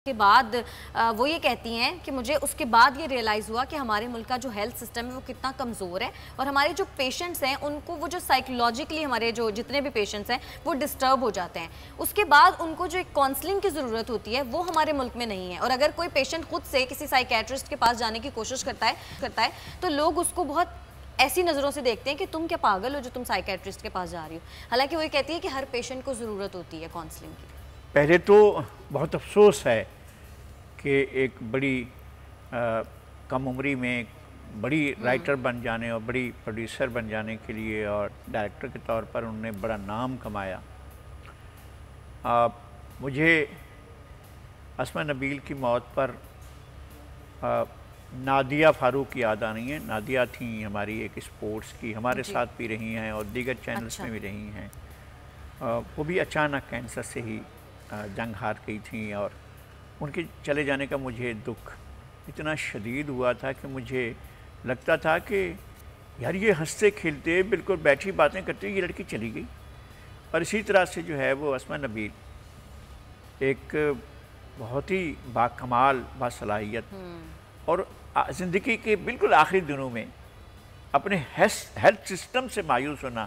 کے بعد وہ یہ کہتی ہیں کہ مجھے اس کے بعد یہ ریئلائز ہوا کہ ہمارے ملک کا جو ہیلتھ سسٹم ہے وہ کتنا کمزور ہے اور ہمارے جو پیشنٹس ہیں ان کو وہ جو سائیکولوجیکلی ہمارے جو جتنے بھی پیشنٹس ہیں وہ ڈسٹرب ہو جاتے ہیں. اس کے بعد ان کو جو ایک کاؤنسلنگ کی ضرورت ہوتی ہے وہ ہمارے ملک میں نہیں ہے. اور اگر کوئی پیشنٹ خود سے کسی سائیکیٹرسٹ کے پاس جانے کی کوشش کرتا ہے تو لوگ اس کو بہت ایسی نظروں سے دیکھتے ہیں کہ تم کیا پاگل ہو جو تم سائیکیٹرسٹ کے پاس جا رہی ہو. حالانکہ وہ یہ کہتی ہے کہ ہر پیشنٹ کو ضرورت ہوتی ہے کاؤنسلنگ کی. پہلے تو بہت افسوس ہے کہ ایک بڑی کم عمری میں ایک بڑی رائٹر بن جانے اور بڑی پروڈیوسر بن جانے کے لیے اور ڈائریکٹر کے طور پر انہوں نے بڑا نام کمایا. مجھے اسماء نبیل کی موت پر نادیہ فاروق کی یاد آ رہی ہیں. نادیہ تھیں ہماری ایک اسپورٹس کی، ہمارے ساتھ بھی رہی ہیں اور دیگر چینلز میں بھی رہی ہیں. وہ بھی اچانک کینسر سے ہی جنگ ہار گئی تھیں اور ان کے چلے جانے کا مجھے دکھ اتنا شدید ہوا تھا کہ مجھے لگتا تھا کہ یار یہ ہنستے کھیلتے بالکل بیٹھی باتیں کرتے یہ لڑکی چلی گئی. اور اسی طرح سے جو ہے وہ اسماء نبیل ایک بہت ہی باکمال باصلاحیت اور زندگی کے بالکل آخری دنوں میں اپنے ہیلتھ سسٹم سے مایوس ہونا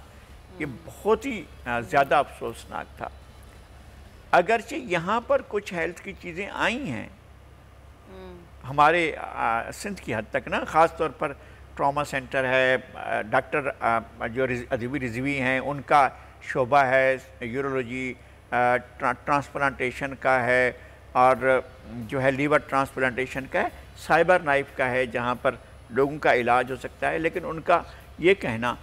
یہ بہت ہی زیادہ افسوسناک تھا. اگرچہ یہاں پر کچھ ہیلتھ کی چیزیں آئی ہیں ہمارے سندھ کی حد تک نا، خاص طور پر ٹراما سینٹر ہے، ڈاکٹر جو ادیبی رضوی ہیں ان کا شعبہ ہے، یورولوجی ٹرانسپلانٹیشن کا ہے اور جو ہے لیور ٹرانسپلانٹیشن کا ہے، سائبر نائف کا ہے جہاں پر لوگوں کا علاج ہو سکتا ہے. لیکن ان کا یہ کہنا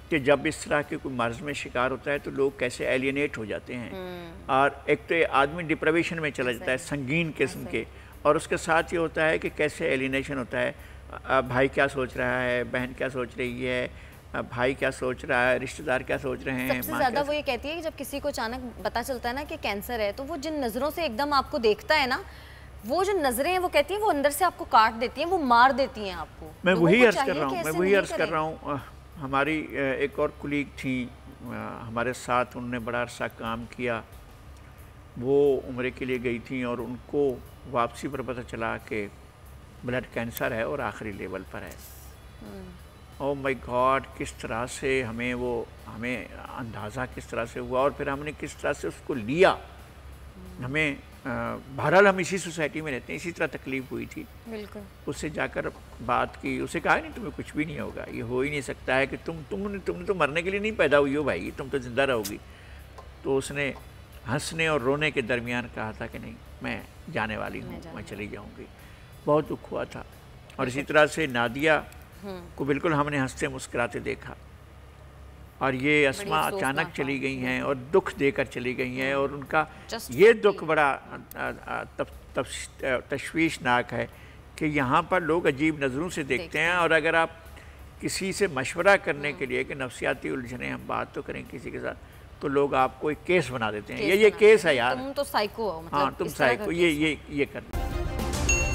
کہ جب اس طرح کے کوئی مرض میں شکار ہوتا ہے تو لوگ کیسے ایلینیٹ ہو جاتے ہیں اور ایک تو آدمی ڈپریویشن میں چلا جاتا ہے سنگین قسم کے، اور اس کے ساتھ یہ ہوتا ہے کہ کیسے ایلینیشن ہوتا ہے. بھائی کیا سوچ رہا ہے، بہن کیا سوچ رہی ہے، بھائی کیا سوچ رہا ہے، رشتہ دار کیا سوچ رہے ہیں. سب سے زیادہ وہ یہ کہتی ہے کہ جب کسی کو اچانک پتہ چلتا ہے نا کہ کینسر ہے تو وہ جن نظروں سے ایک دم آپ کو دیکھتا ہے نا، وہ جو نظریں ہیں وہ کہتی ہیں وہ اندر سے آپ کو کاٹ دیتی ہیں، وہ مار دیتی ہیں آپ کو. میں وہی عرض کر رہا ہوں. ہماری ایک اور کلیگ تھی ہمارے ساتھ، انہوں نے بڑا عرصہ کام کیا، وہ عمرے کے لیے گئی تھیں اور ان کو واپسی پر پتہ چلا کہ بلڈ کینسر ہے اور آخری لیول پر ہے. او مائی گاڈ، کس طرح سے ہمیں اندازہ کس طرح سے ہوا اور پھر ہم نے کس طرح سے اس کو لیا. ہمیں بہرحال ہم اسی سوسائٹی میں رہتے ہیں، اسی طرح تکلیف ہوئی تھی. بالکل. اس سے جا کر بات کی، اسے کہا نہیں تمہیں کچھ بھی نہیں ہوگا، یہ ہو ہی نہیں سکتا ہے کہ تم نے تو مرنے کے لیے نہیں پیدا ہوئی ہو بھائی، تم تو زندہ رہو گی. تو اس نے ہنسنے اور رونے کے درمیان کہا تھا کہ نہیں میں جانے والی ہوں، میں چلی جاؤں گی. بہت دکھ ہوا تھا. اور اسی طرح سے نادیہ کو بالکل ہم نے ہنستے مسکراتے دیکھا اور یہ اسماء اچانک چلی گئی ہیں اور دکھ دے کر چلی گئی ہیں. اور ان کا یہ دکھ بڑا تشویشناک ہے کہ یہاں پر لوگ عجیب نظروں سے دیکھتے ہیں. اور اگر آپ کسی سے مشورہ کرنے کے لیے کہ نفسیاتی الجھنیں ہم بات تو کریں کسی کے ساتھ تو لوگ آپ کو ایک کیس بنا دیتے ہیں، یہ کیس ہے یار، تم تو سائیکو ہو. ہاں تم سائیکو، یہ کر.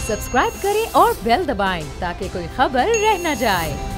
سبسکرائب کریں اور بیل دبائیں تاکہ کوئی خبر رہ نہ جائے.